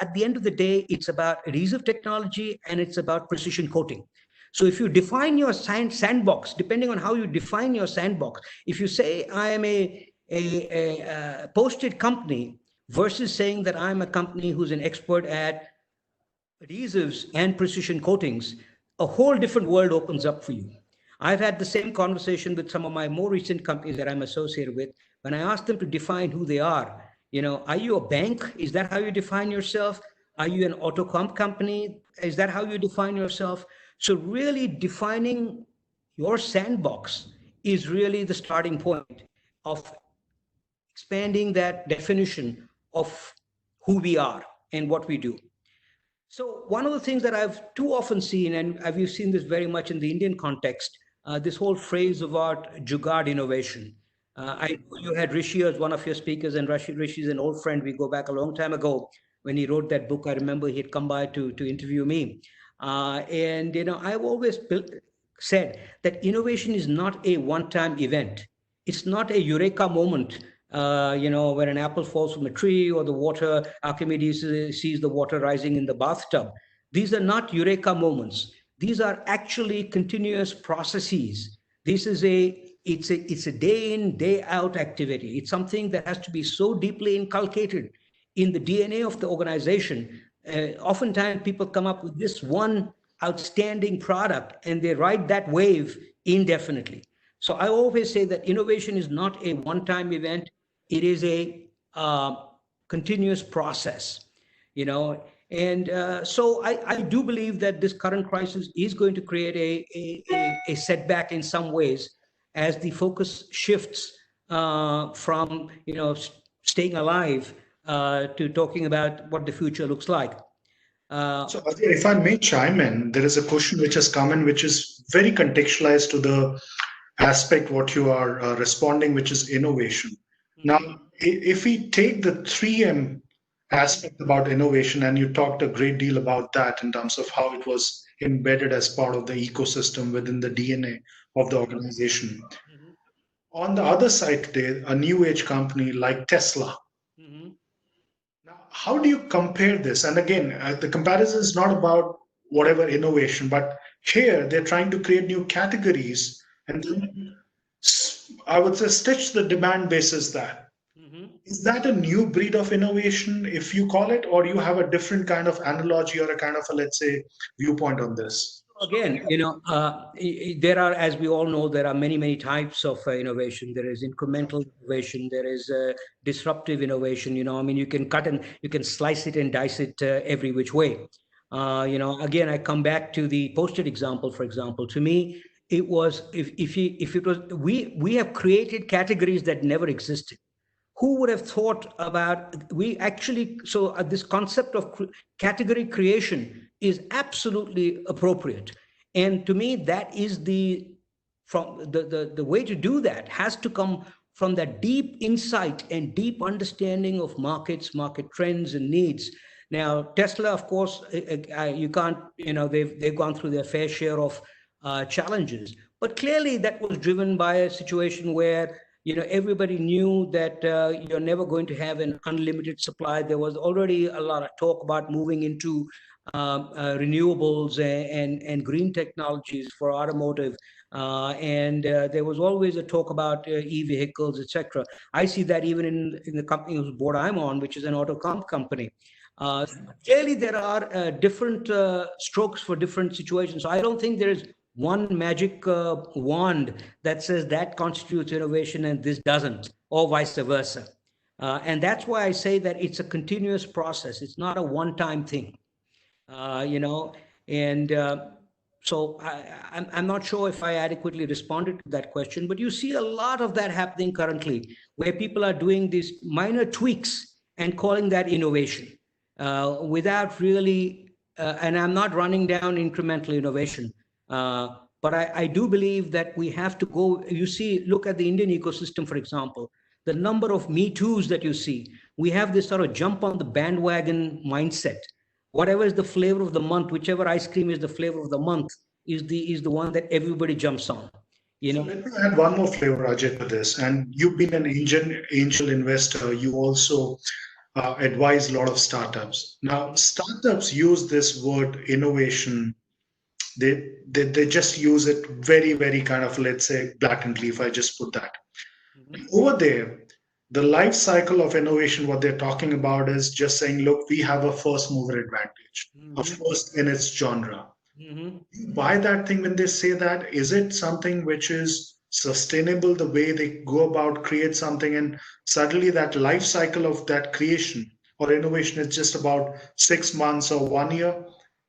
at the end of the day, it's about adhesive technology and it's about precision coating. So if you define your sandbox, depending on how you define your sandbox, if you say I am a Post-it company versus saying that I'm a company who's an expert at adhesives and precision coatings, a whole different world opens up for you. I've had the same conversation with some of my more recent companies that I'm associated with. When I ask them to define who they are you a bank? Is that how you define yourself? Are you an autocom company? Is that how you define yourself? So really defining your sandbox is really the starting point of expanding that definition of who we are. and what we do. So one of the things that I've too often seen, and we've seen this very much in the Indian context, this whole phrase about jugaad innovation. I know you had Rishi as one of your speakers, and Rishi is an old friend. We go back a long time ago when he wrote that book. I remember he'd come by to interview me. And, I've always said that innovation is not a one-time event. It's not a eureka moment, when an apple falls from a tree or the water, Archimedes sees the water rising in the bathtub. These are not eureka moments. These are actually continuous processes. It's a day in, day out activity. It's something that has to be so deeply inculcated in the DNA of the organization. Oftentimes people come up with this one outstanding product and they ride that wave indefinitely. So I always say that innovation is not a one-time event. It is a continuous process, And so I do believe that this current crisis is going to create a setback in some ways as the focus shifts from, staying alive to talking about what the future looks like. So if I may chime in, there is a question which has come in, which is very contextualized to the aspect what you are responding, which is innovation. Now, if we take the 3M aspect about innovation, and you talked a great deal about that in terms of how it was embedded as part of the ecosystem within the DNA of the organization. On the other side today, a new age company like Tesla. Now, how do you compare this? And again, the comparison is not about whatever innovation, but here they're trying to create new categories and then, I would say, stitch the demand basis that. Is that a new breed of innovation, if you call it, or you have a different kind of analogy or a kind of a, let's say, viewpoint on this? Again, there are, as we all know, there are many, many types of innovation. There is incremental innovation. There is disruptive innovation. You can cut and you can slice it and dice it every which way. Again, I come back to the Post-it example, for example. To me, it was, if it was, we have created categories that never existed. Who would have thought about, this concept of category creation is absolutely appropriate. And to me, that is the way to do that has to come from that deep insight and deep understanding of markets, market trends and needs. Now, Tesla, of course, you can't, they've gone through their fair share of challenges, but clearly that was driven by a situation where everybody knew that you're never going to have an unlimited supply. There was already a lot of talk about moving into renewables and green technologies for automotive. And there was always a talk about e-vehicles, etc. I see that even in the company whose board I'm on, which is an auto comp company. Clearly, there are different strokes for different situations. So I don't think there is one magic wand that says that constitutes innovation and this doesn't, or vice versa. And that's why I say that it's a continuous process. It's not a one-time thing, And so I'm not sure if I adequately responded to that question, but you see a lot of that happening currently, where people are doing these minor tweaks and calling that innovation without really, and I'm not running down incremental innovation. But I do believe that we have to go, look at the Indian ecosystem, for example, the number of Me Too's that you see. We have this sort of jump on the bandwagon mindset. Whatever is the flavor of the month, whichever ice cream is the flavor of the month, is the one that everybody jumps on. So let me add one more flavor, Ajay, to this. And you've been an angel investor. You also advise a lot of startups. Now, startups use this word innovation. They just use it very, very kind of, let's say, blatantly, if I just put that. Over there, the life cycle of innovation, what they're talking about is just saying, look, we have a first mover advantage, a first in its genre. You buy that thing when they say that? Is it something which is sustainable, the way they go about create something, and suddenly that life cycle of that creation or innovation is just about 6 months or 1 year?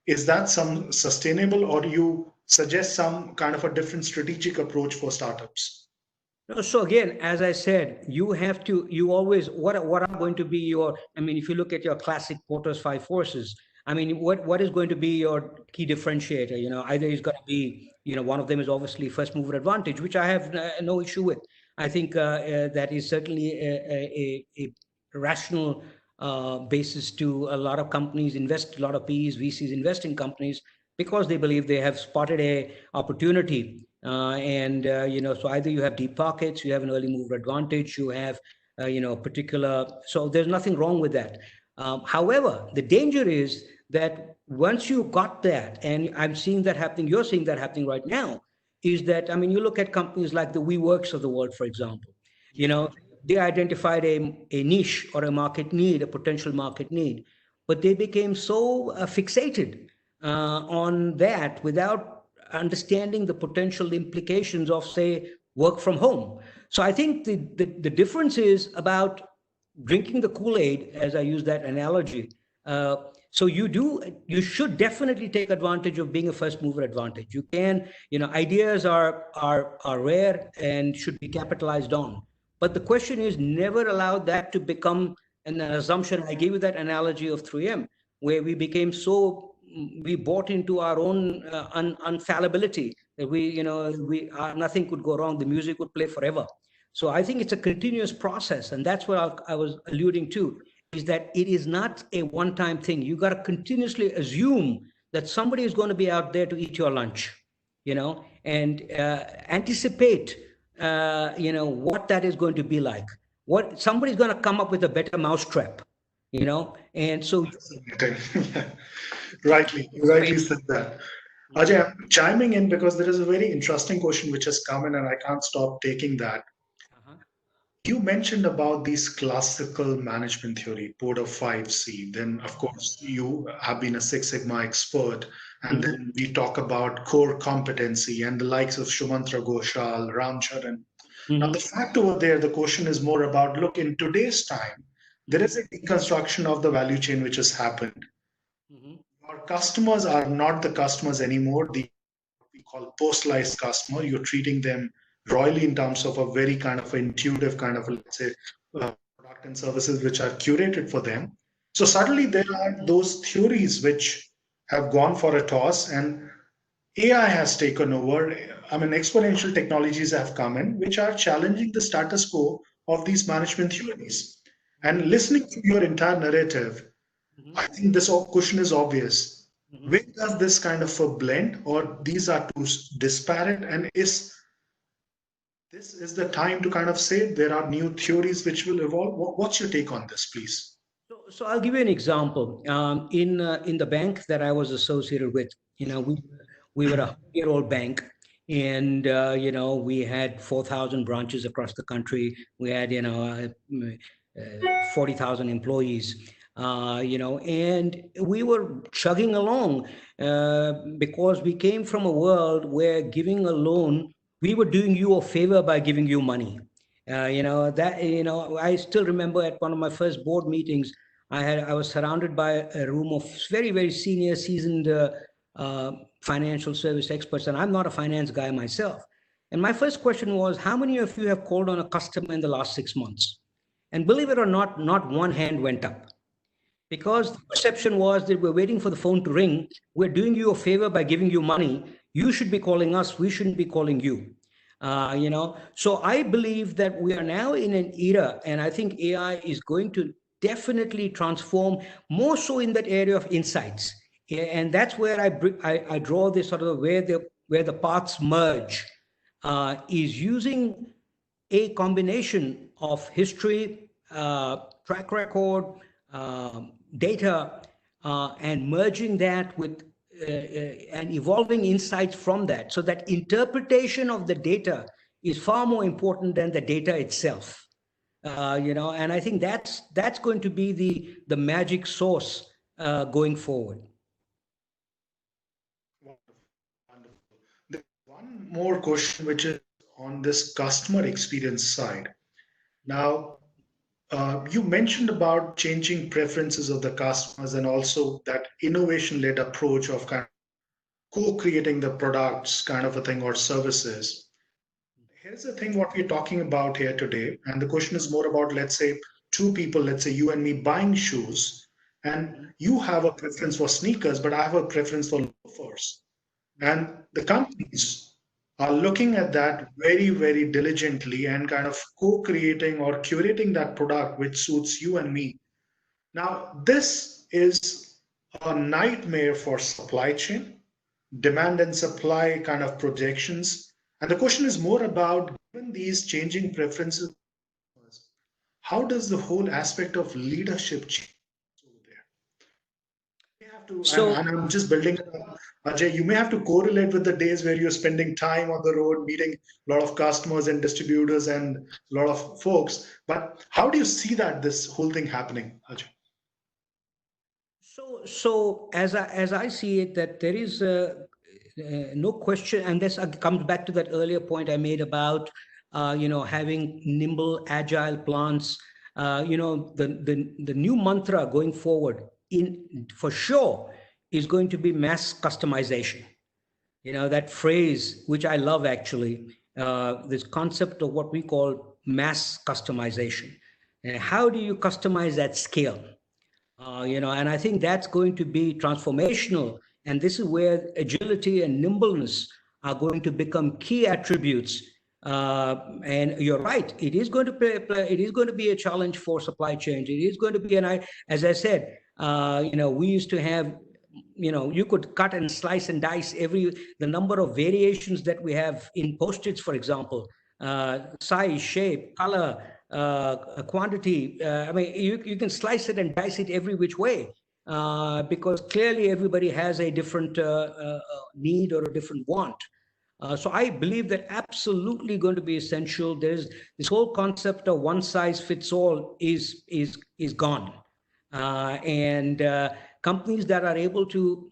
Is that some sustainable, or do you suggest some kind of a different strategic approach for startups? No, so again, as I said, you always, what are going to be your, I mean, if you look at your classic Porter's five forces, I mean, what is going to be your key differentiator? Either it's going to be, one of them is obviously first mover advantage, which I have no issue with. I think that is certainly a rational basis to a lot of companies invest, a lot of PEs, VCs invest in companies because they believe they have spotted a opportunity. So either you have deep pockets, you have an early mover advantage, you have, particular. So there's nothing wrong with that. However, the danger is that once you got that, and I'm seeing that happening, you're seeing that happening right now, is that, I mean, you look at companies like the WeWorks of the world, for example, they identified a niche or a market need, a potential market need, but they became so fixated on that without understanding the potential implications of, say, work from home. So I think the difference is about drinking the Kool-Aid, as I use that analogy. So you should definitely take advantage of being a first mover advantage. You can, ideas are rare and should be capitalized on. But the question is, never allow that to become an assumption. I gave you that analogy of 3M, where we bought into our own unfallibility that nothing could go wrong. The music would play forever. So I think it's a continuous process, and that's what I was alluding to, is that it is not a one-time thing. You got to continuously assume that somebody is going to be out there to eat your lunch, and anticipate, what that is going to be like. What somebody's going to come up with a better mousetrap, and so rightly said that. Ajay, I'm chiming in because there is a very interesting question which has come in, and I can't stop taking that. You mentioned about these classical management theory, Board of 5C. Then, of course, you have been a Six Sigma expert. And then we talk about core competency and the likes of Shumantra Ghoshal, Ram Charan. Now, the fact over there, the question is more about, look, in today's time, there is a deconstruction of the value chain which has happened. Our customers are not the customers anymore. We call post-sliced customer. You're treating them royally in terms of a very kind of intuitive kind of, let's say, product and services which are curated for them. So suddenly there are those theories which have gone for a toss, and AI has taken over. I mean, exponential technologies have come in which are challenging the status quo of these management theories. And listening to your entire narrative, I think this question is obvious. When does this kind of a blend, or these are too disparate, and this is the time to kind of say there are new theories which will evolve? What's your take on this, please? So I'll give you an example. In the bank that I was associated with, we were a 100-year-old bank, and we had 4,000 branches across the country. We had 40,000 employees. And we were chugging along because we came from a world where giving a loan, we were doing you a favor by giving you money. I still remember at one of my first board meetings, I was surrounded by a room of very, very senior, seasoned financial service experts, and I'm not a finance guy myself. And my first question was, how many of you have called on a customer in the last 6 months? And believe it or not one hand went up. Because the perception was that we're waiting for the phone to ring. We're doing you a favor by giving you money. You should be calling us. We shouldn't be calling you. So I believe that we are now in an era, and I think AI is going to definitely transform, more so in that area of insights. And that's where I draw this sort of where the paths merge, is using a combination of history, track record, data, and merging that with and evolving insights from that, so that interpretation of the data is far more important than the data itself. And I think that's going to be the magic source going forward. Wonderful. There's one more question which is on this customer experience side. Now, you mentioned about changing preferences of the customers, and also that innovation-led approach of kind of co-creating the products kind of a thing, or services. here's the thing what we're talking about here today. And the question is more about, let's say, two people, let's say you and me buying shoes, and you have a preference for sneakers, but I have a preference for loafers. And the companies are looking at that very, very diligently and kind of co-creating or curating that product which suits you and me. Now, this is a nightmare for supply chain, demand and supply kind of projections. And the question is more about, given these changing preferences, how does the whole aspect of leadership change over there? You have to, So, and I'm just building it up. Ajay, you may have to correlate with the days where you're spending time on the road, meeting a lot of customers and distributors and a lot of folks. But how do you see that this whole thing happening, Ajay? so as I see it, that there is no question, and this comes back to that earlier point I made about having nimble, agile plants. The new mantra going forward, in for sure, is going to be mass customization. That phrase, which I love actually, this concept of what we call mass customization. And how do you customize at scale? And I think that's going to be transformational. And this is where agility and nimbleness are going to become key attributes. And you're right, it is going to it is going to be a challenge for supply chain. It is going to be, as I said, we used to have, you could cut and slice and dice the number of variations that we have in Post-its, for example, size, shape, color, quantity. I mean, you can slice it and dice it every which way, because clearly everybody has a different need or a different want. So I believe that absolutely going to be essential. There's this whole concept of one size fits all is gone, and companies that are able to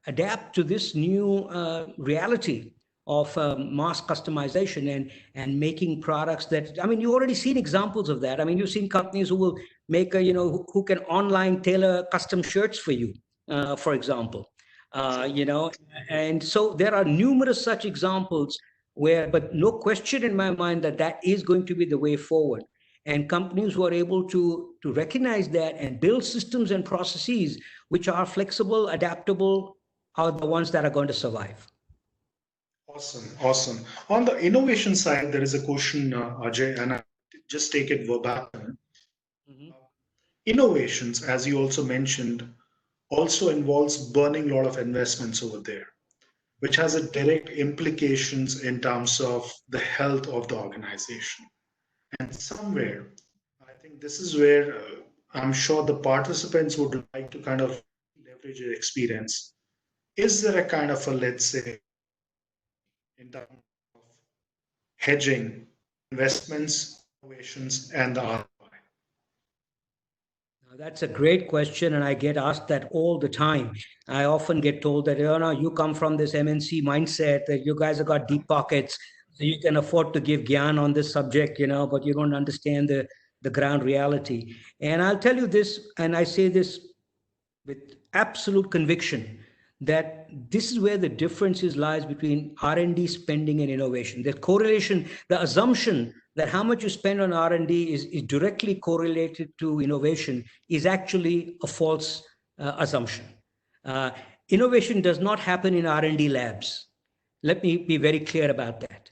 adapt to this new reality of mass customization and making products that, I mean, you've already seen examples of that. I mean, you've seen companies who will make who can online tailor custom shirts for you, for example. And so there are numerous such examples but no question in my mind that is going to be the way forward. And companies who are able to recognize that and build systems and processes which are flexible, adaptable, are the ones that are going to survive. Awesome. On the innovation side, there is a question, Ajay, and I just take it verbatim. Mm-hmm. Innovations, as you also mentioned, also involves burning a lot of investments over there, which has a direct implications in terms of the health of the organization. And somewhere, I think this is where I'm sure the participants would like to kind of leverage their experience. Is there a kind of a, let's say, in terms of hedging investments, innovations, and the ROI? That's a great question, and I get asked that all the time. I often get told that, you come from this MNC mindset, that you guys have got deep pockets, so you can afford to give gyan on this subject, but you don't understand the ground reality. And I'll tell you this, and I say this with absolute conviction, that this is where the differences lies between R&D spending and innovation. The correlation, the assumption that how much you spend on R&D is directly correlated to innovation is actually a false assumption. Innovation does not happen in R&D labs. Let me be very clear about that.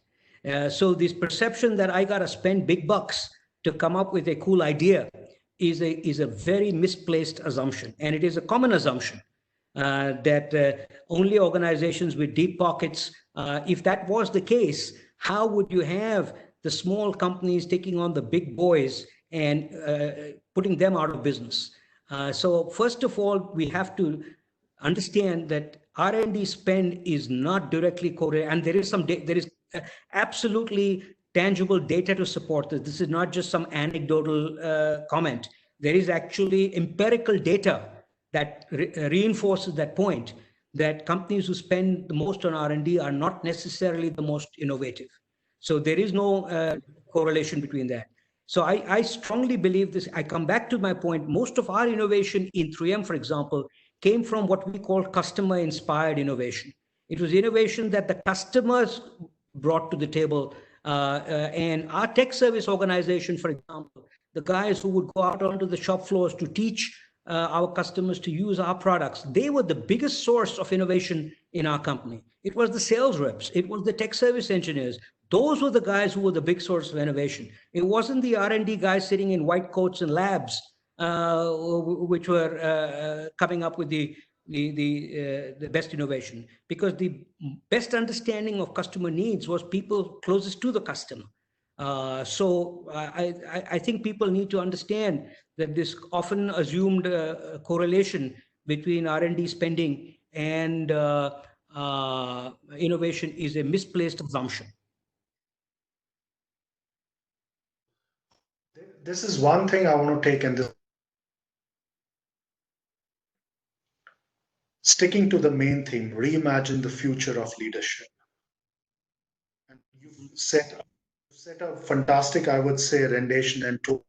So this perception that I got to spend big bucks to come up with a cool idea is a very misplaced assumption. And it is a common assumption that only organizations with deep pockets, if that was the case, how would you have the small companies taking on the big boys and putting them out of business? So first of all, we have to understand that R&D spend is not directly correlated, and there is absolutely tangible data to support this. This is not just some anecdotal comment. There is actually empirical data that reinforces that point, that companies who spend the most on R&D are not necessarily the most innovative. So there is no correlation between that. So I strongly believe this. I come back to my point. Most of our innovation in 3M, for example, came from what we call customer-inspired innovation. It was innovation that the customers brought to the table And our tech service organization, for example, the guys who would go out onto the shop floors to teach our customers to use our products, they were the biggest source of innovation in our company. It was the sales reps, it was the tech service engineers. Those were the guys who were the big source of innovation. It wasn't the R&D guys sitting in white coats and labs, which were coming up with the best innovation, because the best understanding of customer needs was people closest to the customer. So I think people need to understand that this often assumed correlation between R&D spending and innovation is a misplaced assumption. This is one thing I want to take, and sticking to the main theme, reimagine the future of leadership. And you've set a fantastic, I would say, rendition and two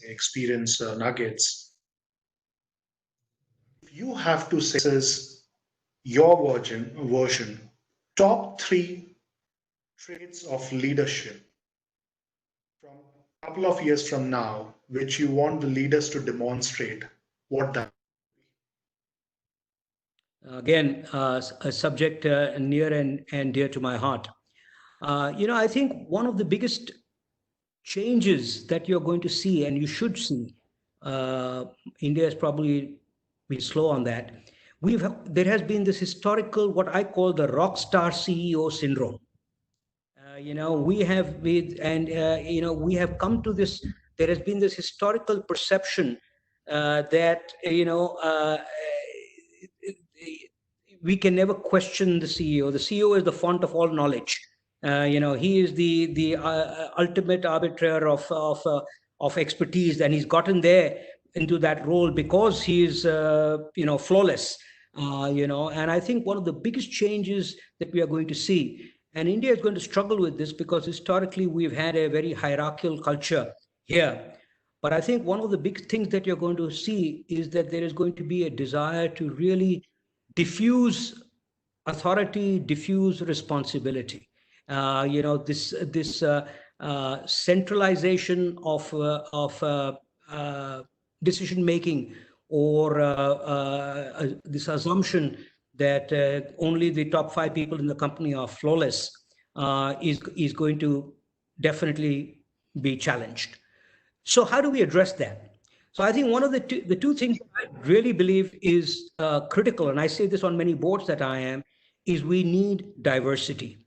experience nuggets. If you have to say, this is your version, top 3 traits of leadership from a couple of years from now, which you want the leaders to demonstrate, what that again, a subject near and dear to my heart. I think one of the biggest changes that you're going to see, and you should see, India has probably been slow on that. There has been this historical, what I call the Rockstar CEO Syndrome. We have come to this. There has been this historical perception that we can never question the CEO. The CEO is the font of all knowledge. He is the ultimate arbiter of expertise, and he's gotten there into that role because he is flawless. And I think one of the biggest changes that we are going to see, and India is going to struggle with this because historically we've had a very hierarchical culture here. But I think one of the big things that you're going to see is that there is going to be a desire to really diffuse authority, diffuse responsibility. This centralization of decision making, or this assumption that only the top 5 people in the company are flawless is going to definitely be challenged. So how do we address that? So I think one of the two things I really believe is critical, and I say this on many boards that I am, is we need diversity.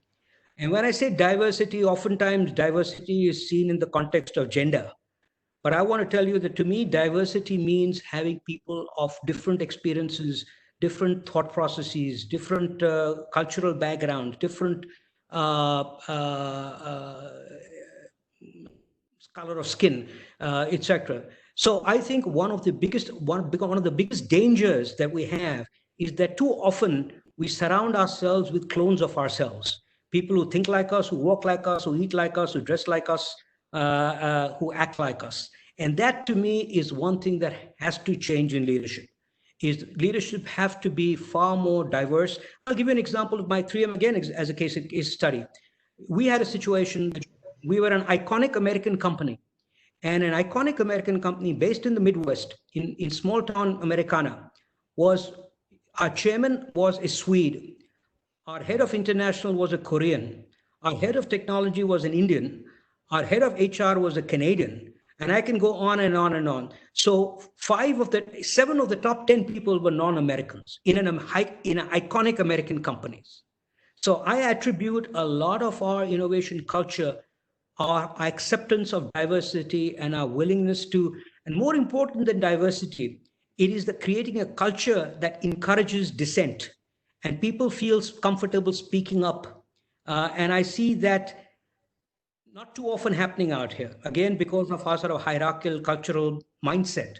And when I say diversity, oftentimes diversity is seen in the context of gender. But I want to tell you that to me, diversity means having people of different experiences, different thought processes, different cultural backgrounds, different color of skin, etc. So I think one of the biggest dangers that we have is that too often we surround ourselves with clones of ourselves. People who think like us, who walk like us, who eat like us, who dress like us, who act like us. And that to me is one thing that has to change in leadership. Is leadership have to be far more diverse. I'll give you an example of my 3M again as a case study. We had a situation, we were an iconic American company, and an iconic American company based in the Midwest, in small town Americana, our chairman was a Swede. Our head of international was a Korean. Our head of technology was an Indian. Our head of HR was a Canadian. And I can go on and on and on. So 7 of the top 10 people were non-Americans in iconic American companies. So I attribute a lot of our innovation culture, our acceptance of diversity, and our willingness to, and more important than diversity, it is creating a culture that encourages dissent and people feel comfortable speaking up. And I see that not too often happening out here, again, because of our sort of hierarchical cultural mindset.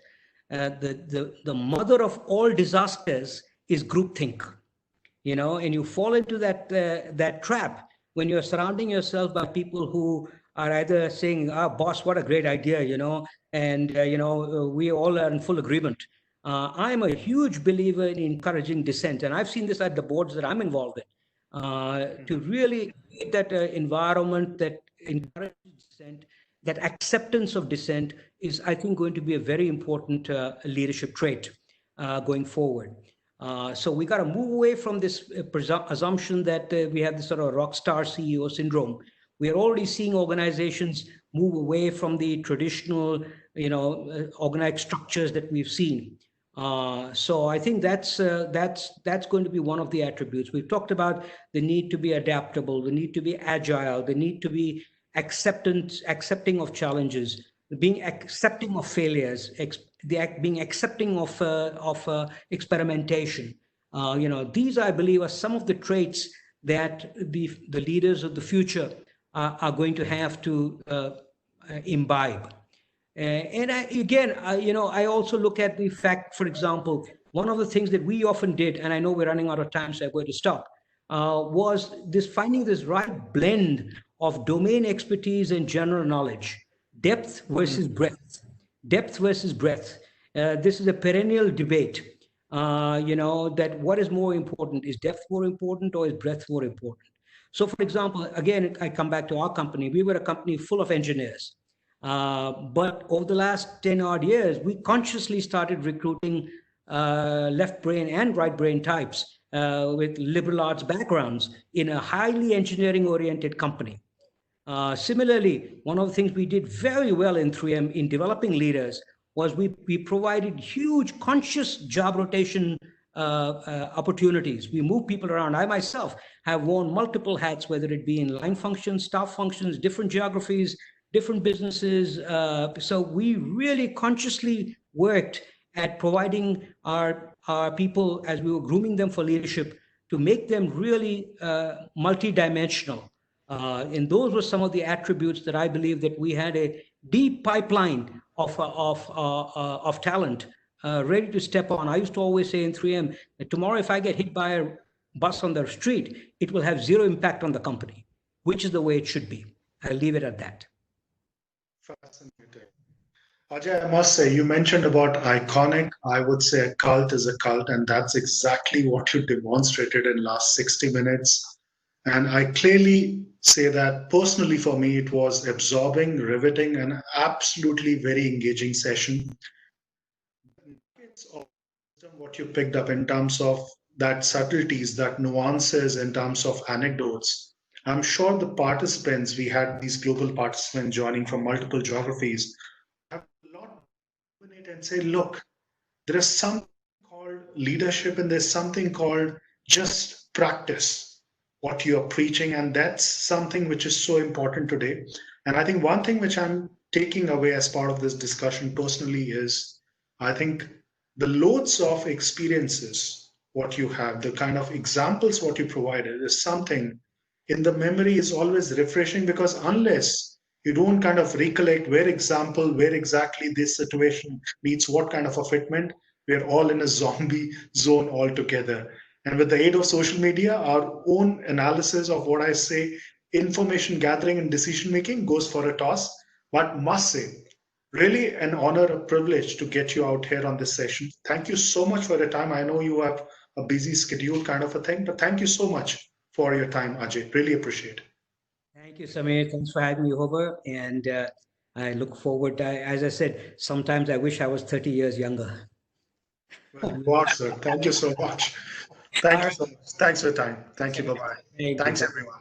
The mother of all disasters is groupthink, and you fall into that trap when you're surrounding yourself by people who are either saying, boss, what a great idea, and, we all are in full agreement. I'm a huge believer in encouraging dissent, and I've seen this at the boards that I'm involved in. to really create that environment that encourages dissent, that acceptance of dissent is, I think, going to be a very important leadership trait going forward. So we got to move away from this assumption that we have this sort of Rockstar CEO syndrome. We are already seeing organizations move away from the traditional, organized structures that we've seen. So I think that's going to be one of the attributes. We've talked about the need to be adaptable, the need to be agile, the need to be accepting of challenges, being accepting of failures, being accepting of experimentation. These, I believe, are some of the traits that the leaders of the future are going to have to imbibe. And I also look at the fact, for example, one of the things that we often did, and I know we're running out of time, so I'm going to stop, was finding this right blend of domain expertise and general knowledge, depth versus breadth. Depth versus breadth. This is a perennial debate. That what is more important? Is depth more important or is breadth more important? So, for example, again, I come back to our company. We were a company full of engineers. But over the last 10 odd years, we consciously started recruiting left brain and right brain types with liberal arts backgrounds in a highly engineering oriented company. Similarly, one of the things we did very well in 3M in developing leaders was we provided huge conscious job rotation opportunities. We move people around. I myself have worn multiple hats, whether it be in line functions, staff functions, different geographies, different businesses. So we really consciously worked at providing our people, as we were grooming them for leadership, to make them really multidimensional. And those were some of the attributes that I believe that we had a deep pipeline of talent ready to step on. I used to always say in 3M that tomorrow, if I get hit by a bus on the street, it will have zero impact on the company, which is the way it should be. I'll leave it at that. Fascinating. Ajay, I must say, you mentioned about iconic. I would say a cult is a cult, and that's exactly what you demonstrated in last 60 minutes. And I clearly say that personally for me, it was absorbing, riveting, and absolutely very engaging session. It's of what you picked up in terms of that subtleties, that nuances in terms of anecdotes. I'm sure the participants, we had these global participants joining from multiple geographies, have a lot to it and say, look, there is something called leadership and there's something called just practice what you are preaching. And that's something which is so important today. And I think one thing which I'm taking away as part of this discussion personally is, I think the loads of experiences, what you have, the kind of examples, what you provided is something in the memory is always refreshing, because unless you don't kind of recollect where exactly this situation needs what kind of a fitment, we're all in a zombie zone altogether. And with the aid of social media, our own analysis of what I say, information gathering and decision making goes for a toss. But must say, really an honor, a privilege to get you out here on this session. Thank you so much for your time. I know you have a busy schedule kind of a thing, but thank you so much for your time, Ajay. Really appreciate it. Thank you, Samir. Thanks for having me over. And I look forward, as I said, sometimes I wish I was 30 years younger. Well, you are, sir. Thank you so much. Thank you so much. Thanks for your time. Thank you. Bye-bye. Thanks, everyone.